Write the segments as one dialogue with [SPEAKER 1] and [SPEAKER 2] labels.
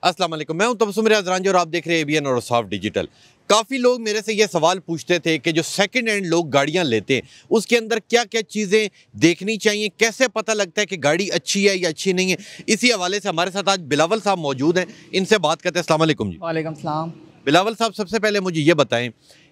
[SPEAKER 1] अस्सलाम वालेकुम, मैं हूं तबस्सुम रियाज रांझी और आप देख रहे हैं ABN और औसाफ डिजिटल। काफ़ी लोग मेरे से ये सवाल पूछते थे कि जो सेकंड हैंड लोग गाड़ियां लेते हैं उसके अंदर क्या क्या चीज़ें देखनी चाहिए, कैसे पता लगता है कि गाड़ी अच्छी है या अच्छी नहीं है। इसी हवाले से हमारे साथ आज बिलावल साहब मौजूद हैं, इनसे बात करते हैं। अस्सलाम वालेकुम जी।
[SPEAKER 2] वालेकुम सलाम।
[SPEAKER 1] बिलावल साहब, सबसे पहले मुझे ये बताएं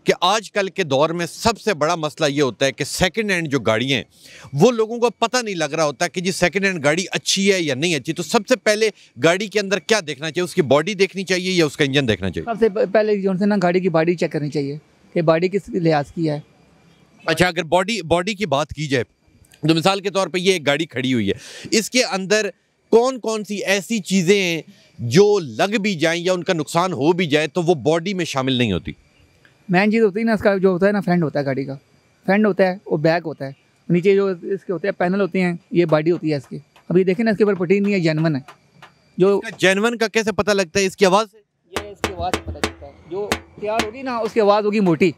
[SPEAKER 1] कि आजकल के दौर में सबसे बड़ा मसला ये होता है कि सेकंड हैंड जो गाड़ियाँ हैं वो लोगों को पता नहीं लग रहा होता कि जी सेकंड हैंड गाड़ी अच्छी है या नहीं अच्छी। तो सबसे पहले गाड़ी के अंदर क्या देखना चाहिए, उसकी बॉडी देखनी चाहिए या उसका इंजन देखना चाहिए?
[SPEAKER 2] सबसे पहले जो है ना गाड़ी की बॉडी चेक करनी चाहिए कि बॉडी किस लिहाज की है।
[SPEAKER 1] अच्छा, अगर बॉडी की बात की जाए तो मिसाल के तौर पे ये एक गाड़ी खड़ी हुई है, इसके अंदर कौन कौन सी ऐसी चीज़ें हैं जो लग भी जाएं या उनका नुकसान हो भी जाए तो वो बॉडी में शामिल नहीं होती?
[SPEAKER 2] मेन चीज़ होती है ना, इसका जो होता है ना फ्रंट होता है, गाड़ी का फ्रंट होता है, वो बैक होता है, नीचे जो इसके होते हैं पैनल होते हैं, ये बॉडी होती है इसकी। अब ये देखें ना, इसके ऊपर पट्टी नहीं है, जेन्युइन है। जो
[SPEAKER 1] जेन्युइन का कैसे पता लगता है? इसकी आवाज़ से?
[SPEAKER 2] ये इसकी आवाज़ से पता चलता है। जो तैयार होगी ना उसकी आवाज़ होगी मोटी,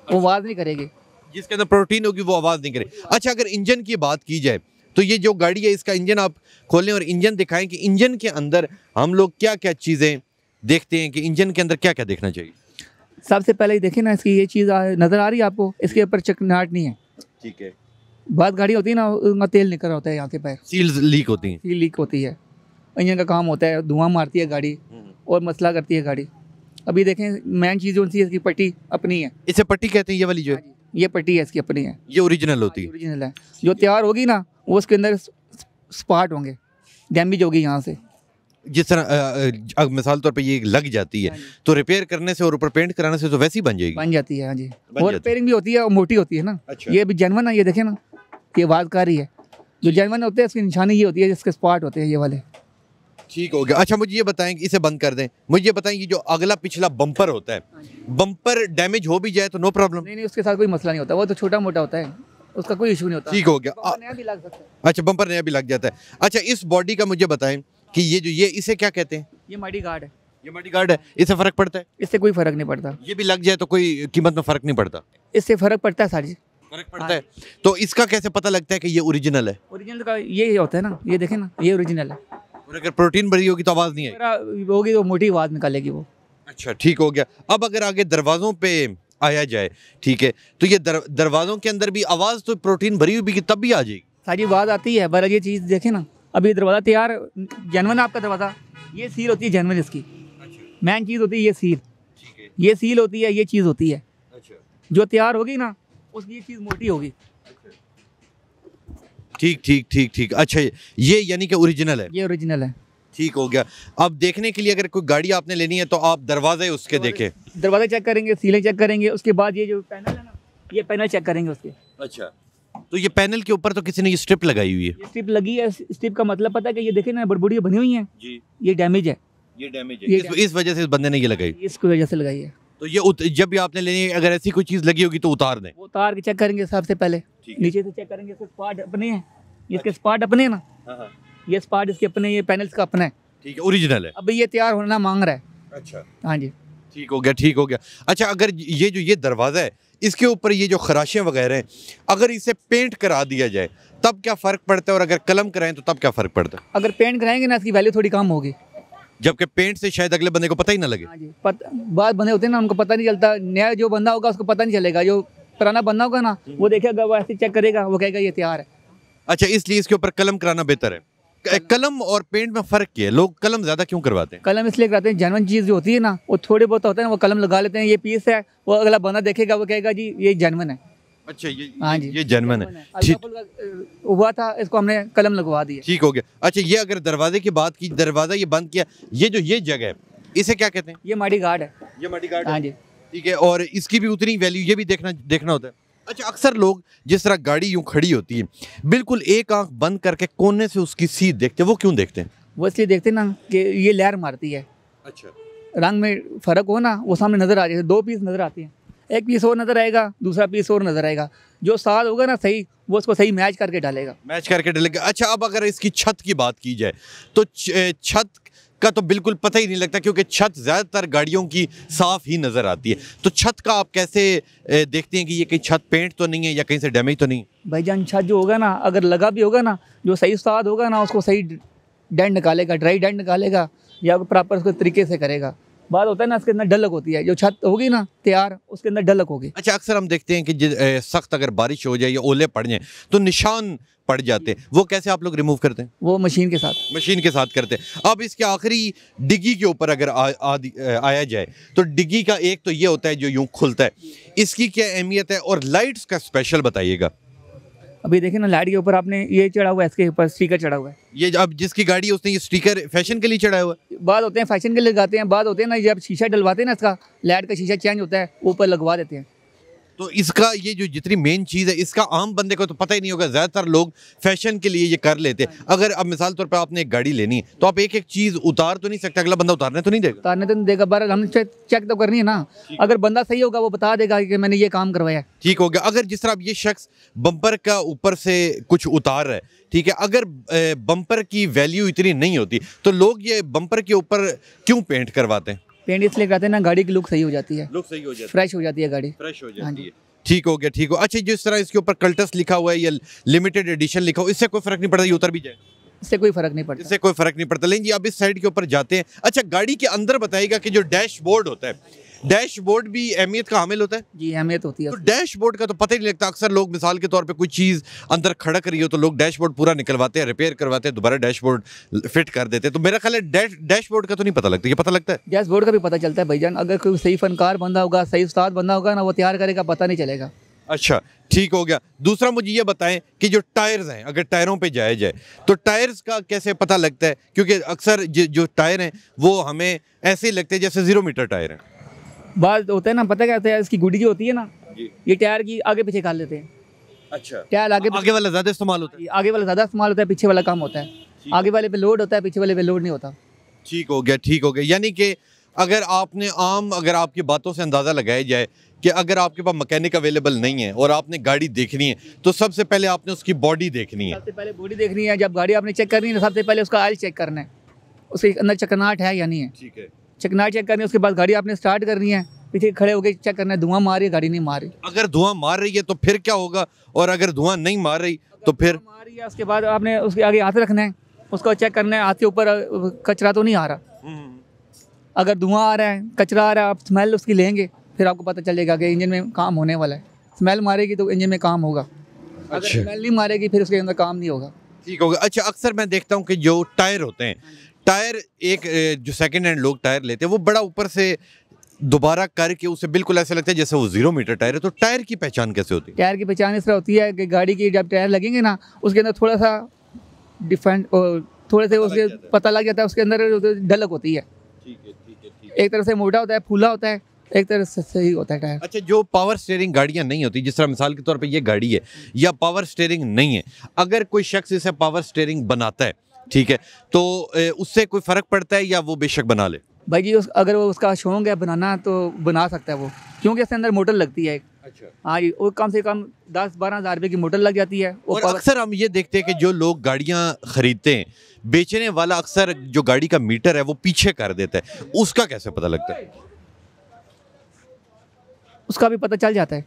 [SPEAKER 2] वो आवाज़ नहीं करेगी।
[SPEAKER 1] जिसके अंदर प्रोटीन होगी वो आवाज़ नहीं करे। अच्छा, अगर इंजन की बात की जाए तो ये जो गाड़ी है इसका इंजन आप खोलें और इंजन दिखाएं कि इंजन के अंदर हम लोग क्या क्या चीज़ें देखते हैं, कि इंजन के अंदर क्या क्या देखना चाहिए।
[SPEAKER 2] सबसे पहले ही देखें ना, इसकी ये चीज़ नज़र आ रही है आपको, इसके ऊपर चिकनाहट नहीं है।
[SPEAKER 1] ठीक है।
[SPEAKER 2] बहुत गाड़ी होती है ना, उनका तेल निकल रहा होता है यहाँ से पैर,
[SPEAKER 1] सील्स लीक होती हैं।
[SPEAKER 2] सील लीक होती है। इंजन का काम होता है, धुआं मारती है गाड़ी और मसला करती है गाड़ी। अभी देखें, मेन चीज़ जो सी है इसकी पट्टी अपनी है।
[SPEAKER 1] इसे पट्टी कहते हैं, ये वाली जो है?
[SPEAKER 2] ये पट्टी है इसकी अपनी है,
[SPEAKER 1] ये ओरिजिनल होती है?
[SPEAKER 2] ओरिजिनल है। जो तैयार होगी ना वो उसके अंदर स्पॉट होंगे, डैमेज होगी यहाँ से।
[SPEAKER 1] जिस तरह मिसाल तौर पे ये लग जाती है तो रिपेयर करने से और ऊपर पेंट कराने से तो वैसी बन जाएगी?
[SPEAKER 2] बन जाती है, हाँ जी।
[SPEAKER 1] जाती
[SPEAKER 2] और रिपेयरिंग भी होती है और मोटी होती है ना।
[SPEAKER 1] अच्छा।
[SPEAKER 2] ये भी जेन्युइन है, ये देखें ना, ये आवाज़ कर रही है। जो जेन्युइन होते हैं इसकी निशानी ये होती है, जिसके स्पॉट होते हैं ये वाले।
[SPEAKER 1] ठीक हो गया। अच्छा, मुझे ये बताएं कि इसे बंद कर दें, मुझे ये बताएं कि जो अगला पिछला बम्पर होता है, बम्पर डैमेज हो भी जाए तो नो प्रॉब्लम?
[SPEAKER 2] नहीं, उसके साथ कोई मसला नहीं होता, वो तो छोटा मोटा होता है, उसका कोई इशू नहीं होता।
[SPEAKER 1] ठीक हो गया।
[SPEAKER 2] नया भी लग सकता है।
[SPEAKER 1] अच्छा, बम्पर नया भी लग जाता है। अच्छा, इस बॉडी का मुझे बताएं कि ये इसे क्या कहते हैं?
[SPEAKER 2] ये मडी गार्ड है।
[SPEAKER 1] ये मडी गार्ड है, इससे फर्क पड़ता है?
[SPEAKER 2] इससे कोई फ़र्क नहीं पड़ता।
[SPEAKER 1] ये भी लग जाए तो कोई कीमत में फर्क नहीं पड़ता?
[SPEAKER 2] इससे फ़र्क पड़ता है सारी।
[SPEAKER 1] फर्क पड़ता है। तो इसका कैसे पता लगता है कि ये ओरिजिनल है?
[SPEAKER 2] ओरिजिनल का ये होता है ना, ये देखें ना, ये ओरिजिनल है।
[SPEAKER 1] और अगर प्रोटीन भरी होगी तो आवाज़ नहीं आएगी?
[SPEAKER 2] मेरा होगी तो मोटी आवाज़ निकालेगी वो।
[SPEAKER 1] अच्छा, ठीक हो गया। अब अगर आगे दरवाज़ों पे आया जाए, ठीक है, तो ये दरवाज़ों के अंदर भी आवाज़ तो प्रोटीन भरी हुई भी तब भी आ जाएगी?
[SPEAKER 2] सारी आवाज़ आती है, पर ये चीज़ देखें ना, अभी दरवाज़ा तैयार जेन्युइन आपका दरवाज़ा, ये सील होती है जेन्युइन इसकी।
[SPEAKER 1] अच्छा,
[SPEAKER 2] मेन चीज़ होती है ये सील,
[SPEAKER 1] ठीक है।
[SPEAKER 2] ये सील होती है, ये चीज़ होती है।
[SPEAKER 1] अच्छा,
[SPEAKER 2] जो तैयार होगी ना उसकी ये चीज़ मोटी होगी।
[SPEAKER 1] ठीक ठीक ठीक ठीक। अच्छा, ये यानी कि ओरिजिनल है?
[SPEAKER 2] ये ओरिजिनल है।
[SPEAKER 1] ठीक हो गया। अब देखने के लिए अगर कोई गाड़ी आपने लेनी है तो आप दरवाजे उसके देखें।
[SPEAKER 2] दरवाज़ा चेक करेंगे, सीलें चेक करेंगे, उसके बाद ये जो पैनल है ना, ये पैनल चेक करेंगे उसके।
[SPEAKER 1] अच्छा, तो ये पैनल के ऊपर तो किसी ने ये स्ट्रिप लगाई हुई है?
[SPEAKER 2] ये स्ट्रिप लगी है। स्ट्रिप का मतलब पता है कि ये देखें ना, बड़बड़ियाँ बनी हुई हैं
[SPEAKER 1] जी।
[SPEAKER 2] ये डैमेज है।
[SPEAKER 1] ये डैमेज
[SPEAKER 2] ये
[SPEAKER 1] है, इस वजह से इस बंदे ने ये लगाई।
[SPEAKER 2] इसकी वजह से लगाई है।
[SPEAKER 1] तो ये जब भी आपने लेनी है, अगर ऐसी कोई चीज़ लगी होगी तो उतार दें।
[SPEAKER 2] वो उतार के चेक करेंगे सबसे पहले,
[SPEAKER 1] ठीक है।
[SPEAKER 2] नीचे से चेक करेंगे, इसके स्पॉट अपने हैं, इसके स्पॉट अपने हैं ना,
[SPEAKER 1] हाँ,
[SPEAKER 2] ये स्पॉट इसके अपने, ये पैनल्स का अपना है।
[SPEAKER 1] ठीक है, ओरिजिनल है।
[SPEAKER 2] अब ये तैयार होना मांग रहा है।
[SPEAKER 1] अच्छा,
[SPEAKER 2] हाँ जी।
[SPEAKER 1] ठीक हो गया, ठीक हो गया। अच्छा, अगर ये दरवाज़ा है, इसके ऊपर ये जो खराशें वगैरह हैं, अगर इसे पेंट करा दिया जाए तब क्या फ़र्क पड़ता है, और अगर कलम कराएं तो तब क्या फ़र्क पड़ता है?
[SPEAKER 2] अगर पेंट कराएंगे ना, इसकी वैल्यू थोड़ी कम होगी।
[SPEAKER 1] जबकि पेंट से शायद अगले बंदे को पता ही ना लगे।
[SPEAKER 2] हाँ जी। बाद बंदे होते हैं ना, उनको पता नहीं चलता। नया जो बंदा होगा उसको पता नहीं चलेगा, जो पुराना बंदा होगा ना वो देखेगा, वो ऐसे चेक करेगा, वो कहेगा ये तैयार है।
[SPEAKER 1] अच्छा, इसलिए इसके ऊपर कलम कराना बेहतर है। कलम और पेंट में फ़र्क क्या है? लोग कलम ज़्यादा क्यों करवाते हैं?
[SPEAKER 2] कलम इसलिए कराते हैं, जेन्युइन चीज़ जो होती है ना, वो थोड़े बहुत होता है ना, वो कलम लगा लेते हैं, ये पीस है, वो अगला बंदा देखेगा, वो कहेगा जी ये जेन्युइन है।
[SPEAKER 1] अच्छा,
[SPEAKER 2] हाँ जी,
[SPEAKER 1] ये जेन्युइन है। ठीक,
[SPEAKER 2] हुआ था, इसको हमने कलम लगवा दी है।
[SPEAKER 1] ठीक हो गया। अच्छा, ये अगर दरवाजे की बात की, दरवाज़ा ये बंद किया, ये जगह है, इसे क्या कहते हैं?
[SPEAKER 2] ये मडी गार्ड है।
[SPEAKER 1] ये मडी गार्ड।
[SPEAKER 2] हाँ जी।
[SPEAKER 1] ठीक है, और इसकी भी उतनी वैल्यू, ये भी देखना होता है। अच्छा, अक्सर लोग जिस तरह गाड़ी यूँ खड़ी होती है, बिल्कुल एक आंख बंद करके कोने से उसकी सीट देखते हैं, वो क्यों देखते हैं?
[SPEAKER 2] वो इसलिए देखते हैं ना कि ये लेयर मारती है।
[SPEAKER 1] अच्छा,
[SPEAKER 2] रंग में फ़र्क हो ना, वो सामने नज़र आ जाए। दो पीस नज़र आते हैं, एक पीस और नज़र आएगा, दूसरा पीस और नज़र आएगा। जो साथ होगा ना सही, वो उसको सही मैच करके डालेगा।
[SPEAKER 1] मैच करके डालेगा। अच्छा, अब अगर इसकी छत की बात की जाए तो छत का तो बिल्कुल पता ही नहीं लगता, क्योंकि छत ज़्यादातर गाड़ियों की साफ़ ही नज़र आती है। तो छत का आप कैसे देखते हैं कि ये कहीं छत पेंट तो नहीं है या कहीं से डैमेज तो नहीं?
[SPEAKER 2] भाईजान, छत जो होगा ना, अगर लगा भी होगा ना, जो सही उस्ताद होगा ना, उसको सही डेंट निकालेगा, ड्राई डेंट निकालेगा। ये आपको प्रॉपर उसको तरीके से करेगा। बात होता है ना, इसके अंदर डलक होती है, जो छत होगी ना तैयार, उसके अंदर डलक होगी।
[SPEAKER 1] अच्छा, अक्सर हम देखते हैं कि सख्त अगर बारिश हो जाए या ओले पड़ जाए तो निशान पड़ जाते हैं, वो कैसे आप लोग रिमूव करते हैं?
[SPEAKER 2] वो मशीन के साथ।
[SPEAKER 1] मशीन के साथ करते हैं। अब इसके आखिरी डिग्गी के ऊपर अगर आया जाए तो डिग्गी का एक तो ये होता है जो यूं खुलता है, इसकी क्या अहमियत है, और लाइट्स का स्पेशल बताइएगा।
[SPEAKER 2] अभी देखिए ना, लाइट के ऊपर आपने ये चढ़ा हुआ है, इसके ऊपर स्टिकर चढ़ा हुआ है।
[SPEAKER 1] ये अब जिसकी गाड़ी है उसने ये स्टिकर फैशन के लिए चढ़ाया हुआ है?
[SPEAKER 2] बाद होते हैं फैशन के लिए लगाते हैं, बाद होते हैं ना जब शीशा डलवाते हैं ना, इसका लाइट का शीशा चेंज होता है, ऊपर लगवा देते हैं।
[SPEAKER 1] तो इसका ये जो जितनी मेन चीज़ है, इसका आम बंदे को तो पता ही नहीं होगा, ज़्यादातर लोग फैशन के लिए ये कर लेते हैं। अगर अब मिसाल तौर पर आपने एक गाड़ी लेनी है तो आप एक एक चीज़ उतार तो नहीं सकते, अगला बंदा उतारने तो नहीं देगा?
[SPEAKER 2] उतारने तो नहीं देगा, बार हमने चेक तो करनी है ना। अगर बंदा सही होगा वो बता देगा कि मैंने ये काम करवाया है।
[SPEAKER 1] ठीक हो गया। अगर जिस तरह अब ये शख्स बम्पर का ऊपर से कुछ उतार रहा है, ठीक है, अगर बम्पर की वैल्यू इतनी नहीं होती तो लोग ये बम्पर के ऊपर क्यों पेंट करवाते हैं?
[SPEAKER 2] पेंट इसलिए कराते हैं ना, गाड़ी की लुक सही हो जाती है,
[SPEAKER 1] लुक सही हो जाती है,
[SPEAKER 2] फ्रेश हो जाती है गाड़ी,
[SPEAKER 1] फ्रेश हो
[SPEAKER 2] हाँ
[SPEAKER 1] जाती
[SPEAKER 2] जी।
[SPEAKER 1] है। ठीक हो गया, ठीक हो। अच्छा, जिस तरह इसके ऊपर कल्टस लिखा हुआ है या लिमिटेड एडिशन लिखा हुआ, इससे कोई फर्क नहीं पड़ता, ये उतर भी जाए?
[SPEAKER 2] इससे कोई फर्क नहीं पड़ता।
[SPEAKER 1] इससे कोई फर्क नहीं पड़ता। लेकिन जी अब इस साइड के ऊपर जाते हैं। अच्छा, गाड़ी के अंदर बताइएगा कि जो डैशबोर्ड होता है, डैशबोर्ड भी अहमियत का हामिल होता है?
[SPEAKER 2] जी, अहमियत होती है।
[SPEAKER 1] तो डैशबोर्ड का तो पता ही नहीं लगता। अक्सर लोग मिसाल के तौर पे कोई चीज़ अंदर खड़क रही हो तो लोग डैशबोर्ड पूरा निकलवाते हैं, रिपेयर करवाते हैं, दोबारा डैशबोर्ड फिट कर देते हैं। तो मेरा ख्याल है डैशबोर्ड का तो नहीं पता लगता, ये पता लगता है?
[SPEAKER 2] डैशबोर्ड का भी पता चलता है भाईजान, अगर कोई सही फनकार बंदा होगा, सही उस्ताद बंदा होगा ना, वो तैयार करेगा, पता नहीं चलेगा।
[SPEAKER 1] अच्छा, ठीक हो गया। दूसरा मुझे ये बताएं कि जो टायर्स हैं, अगर टायरों पे जाया जाए तो टायर्स का कैसे पता लगता है? क्योंकि अक्सर जो टायर हैं वो हमें ऐसे ही लगते हैं जैसे 0 मीटर टायर हैं।
[SPEAKER 2] बात होता है ना, पता क्या होता है, इसकी गुडी जो होती है ना,
[SPEAKER 1] जी।
[SPEAKER 2] ये टायर की आगे पीछे कर लेते हैं।
[SPEAKER 1] अच्छा,
[SPEAKER 2] टायर
[SPEAKER 1] आगे वाला ज़्यादा इस्तेमाल होता है?
[SPEAKER 2] आगे वाला ज़्यादा इस्तेमाल होता है, पीछे वाला कम होता है। आगे वाले पे लोड होता है, पीछे वाले पे लोड नहीं होता।
[SPEAKER 1] ठीक हो गया, ठीक हो गया। यानी कि अगर अगर आपकी बातों से अंदाज़ा लगाया जाए कि अगर आपके पास मैकेनिक अवेलेबल नहीं है और आपने गाड़ी देखनी है तो सबसे पहले आपने उसकी बॉडी देखनी है।
[SPEAKER 2] सबसे पहले बॉडी देखनी है। जब गाड़ी आपने चेक करनी है तो सबसे पहले उसका ऑयल चेक करना है, उसके अंदर चकनाहट है या नहीं है।
[SPEAKER 1] ठीक है,
[SPEAKER 2] चकनाहट चेक करनी है, उसके बाद गाड़ी आपने स्टार्ट करनी है, पीछे खड़े होकर चेक करना है धुआं मार रही है गाड़ी, नहीं मार रही।
[SPEAKER 1] अगर धुआं मार रही है तो फिर क्या होगा, और अगर धुआं नहीं मार रही तो फिर?
[SPEAKER 2] मार रही है, उसके बाद आपने उसके आगे हाथ रखना है, उसको चेक करना है हाथ के ऊपर कचरा तो नहीं आ रहा। अगर धुआं आ रहा है, कचरा आ रहा है, आप स्मेल उसकी लेंगे, फिर आपको पता चलेगा कि इंजन में काम होने वाला है। स्मेल मारेगी तो इंजन में काम होगा, अगर स्मेल नहीं मारेगी फिर उसके अंदर काम नहीं होगा।
[SPEAKER 1] ठीक होगा। अच्छा, अक्सर मैं देखता हूँ कि जो टायर होते हैं, टायर जो सेकंड हैंड लोग टायर लेते हैं वो बड़ा ऊपर से दोबारा करके उसे बिल्कुल ऐसा लगता है जैसे वो 0 मीटर टायर है। तो टायर की पहचान कैसे होती है?
[SPEAKER 2] टायर की पहचान इस तरह होती है कि गाड़ी की जब टायर लगेंगे ना, उसके अंदर थोड़ा सा डिफरेंट, थोड़े से उसके पता लग जाता है, उसके अंदर ढलक होती है।
[SPEAKER 1] ठीक है, ठीक है, ठीक है।
[SPEAKER 2] एक तरह से मोटा होता है, फूला होता है, एक तरह से सही होता है टायर।
[SPEAKER 1] अच्छा, जो पावर स्टीयरिंग गाड़ियां नहीं होती, जिस तरह मिसाल के तौर पे ये गाड़ी है या पावर स्टीयरिंग नहीं है, अगर कोई शख्स इसे पावर स्टीयरिंग बनाता है, ठीक है, तो उससे कोई फ़र्क पड़ता है या वो बेशक बना ले?
[SPEAKER 2] भाई जी, अगर वो उसका शौक है बनाना तो बना सकता है वो, क्योंकि इसके अंदर मोटर लगती है।
[SPEAKER 1] अच्छा,
[SPEAKER 2] हाँ जी, वो कम से कम 10-12 हज़ार रुपये की मोटर लग जाती है।
[SPEAKER 1] और अक्सर हम ये देखते हैं कि जो लोग गाड़ियां खरीदते हैं, बेचने वाला अक्सर जो गाड़ी का मीटर है वो पीछे कर देता है, उसका कैसे पता लगता है?
[SPEAKER 2] उसका भी पता चल जाता है,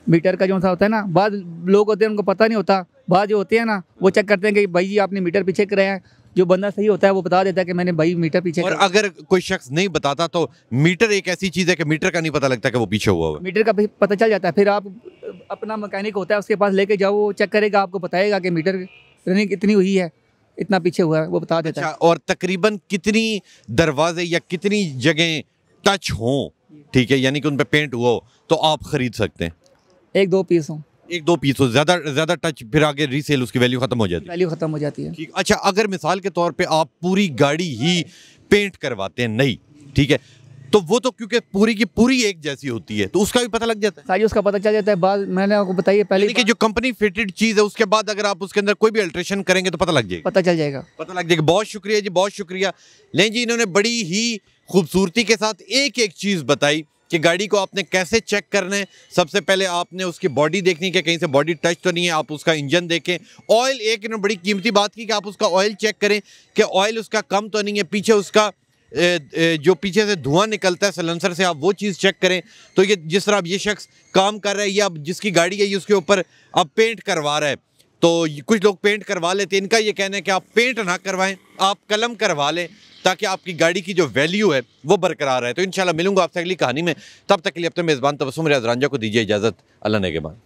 [SPEAKER 2] मीटर का जो सा होता है ना। बाद लोग होते हैं उनको पता नहीं होता, बाद जो होते हैं ना वो चेक करते हैं कि भाई जी आपने मीटर पीछे कराया है। जो बंदा सही होता है वो बता देता है कि मैंने भाई मीटर पीछे
[SPEAKER 1] और अगर कोई शख्स नहीं बताता तो मीटर एक ऐसी चीज़ है कि मीटर का नहीं पता लगता कि वो पीछे हुआ है।
[SPEAKER 2] मीटर का भी पता चल जाता है, फिर आप अपना मैकेनिक होता है उसके पास लेके जाओ, वो चेक करेगा, आपको बताएगा कि मीटर रनिंग इतनी हुई है, इतना पीछे हुआ है, वो बता देता है।
[SPEAKER 1] और तकरीबन कितनी दरवाजे या कितनी जगह टच हों, ठीक है, यानी कि उन पे पेंट हुआ हो, तो आप खरीद सकते हैं?
[SPEAKER 2] 1-2 पीस हो,
[SPEAKER 1] 1-2 पीस हो, ज़्यादा टच फिर आगे रीसेल उसकी वैल्यू खत्म हो जाती है।
[SPEAKER 2] वैल्यू खत्म हो जाती है।
[SPEAKER 1] ठीक। अच्छा, अगर मिसाल के तौर पे आप पूरी गाड़ी ही पेंट करवाते हैं नई, ठीक है, तो वो तो क्योंकि पूरी की पूरी एक जैसी होती है तो उसका भी पता लग जाता है?
[SPEAKER 2] साइज उसका पता चल जाता है। बाद मैंने आपको बताइए पहले
[SPEAKER 1] कि जो कंपनी फिटेड चीज़ है उसके बाद अगर आप उसके अंदर कोई भी अल्ट्रेशन करेंगे तो पता लग जाएगा?
[SPEAKER 2] पता चल जाएगा।
[SPEAKER 1] पता लग जाएगा। बहुत शुक्रिया जी, बहुत शुक्रिया। लेकिन जी, इन्होंने बड़ी ही खूबसूरती के साथ एक एक चीज़ बताई कि गाड़ी को आपने कैसे चेक करना है। सबसे पहले आपने उसकी बॉडी देखनी है कि कहीं से बॉडी टच तो नहीं है, आप उसका इंजन देखें। ऑयल, एक इन्होंने बड़ी कीमती बात की कि आप उसका ऑयल चेक करें कि ऑयल उसका कम तो नहीं है। पीछे उसका जो पीछे से धुआं निकलता है सिलेंसर से, आप वो चीज़ चेक करें। तो ये जिस तरह अब ये शख्स काम कर रहा है या अब जिसकी गाड़ी है ये उसके ऊपर अब पेंट करवा रहा है, तो कुछ लोग पेंट करवा लेते हैं। इनका ये कहना है कि आप पेंट ना करवाएं, आप कलम करवा लें, ताकि आपकी गाड़ी की जो वैल्यू है वो बरकरार रहे। तो इंशाल्लाह मिलूंगा आपसे अगली कहानी में, तब तक के लिए अपने मेज़बान तबस्सुम रियाज रांझा को दीजिए इजाज़त। अल्लाह नेगहबान।